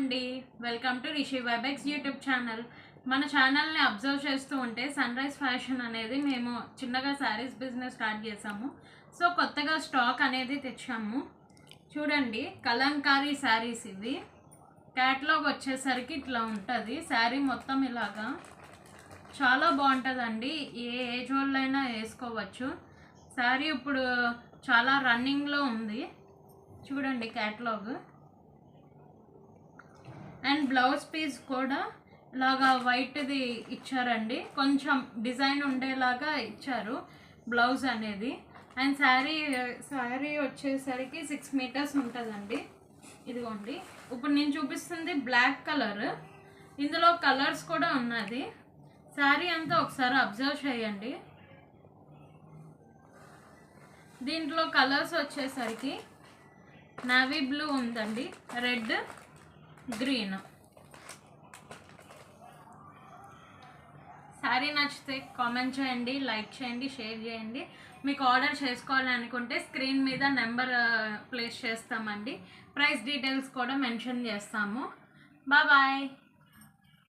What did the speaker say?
అండి, welcome to Rishi Vibex YouTube channel. మన ఛానల్ని అబ్జర్వ్ చేస్తూ ఉంటే సన్ రైజ్ ఫ్యాషన్ అనేది మేము చిన్నగా శారీస్ బిజినెస్ స్టార్ట్ చేసాము. సో కొత్తగా స్టాక్ అనేది తెచ్చాము. చూడండి, కలంకారీ శారీస్ ఇవి. క్యాటలాగ్ వచ్చేసరికి ఇట్లా ఉంటుంది. శారీ మొత్తం ఇలాగా చాలా బాగుంటుందండి. ఏ ఏజ్ వాళ్ళైనా వేసుకోవచ్చు. శారీ ఇప్పుడు చాలా రన్నింగ్లో ఉంది. చూడండి క్యాటలాగ్. అండ్ బ్లౌజ్ పీస్ కూడా ఇలాగా వైట్ది ఇచ్చారండి. కొంచెం డిజైన్ ఉండేలాగా ఇచ్చారు బ్లౌజ్ అనేది. అండ్ శారీ వచ్చేసరికి 6 మీటర్స్ ఉంటుందండి. ఇదిగోండి, ఇప్పుడు నేను చూపిస్తుంది బ్లాక్ కలర్. ఇందులో కలర్స్ కూడా ఉన్నది. శారీ అంతా ఒకసారి అబ్జర్వ్ చేయండి. దీంట్లో కలర్స్ వచ్చేసరికి నావీ బ్లూ ఉందండి, రెడ్, గ్రీన్. శారీ నచ్చితే కామెంట్ చేయండి, లైక్ చేయండి, షేర్ చేయండి. మీకు ఆర్డర్ చేసుకోవాలనుకుంటే స్క్రీన్ మీద నెంబర్ ప్లేస్ చేస్తామండి. ప్రైస్ డీటెయిల్స్ కూడా మెన్షన్ చేస్తాము. బాయ్.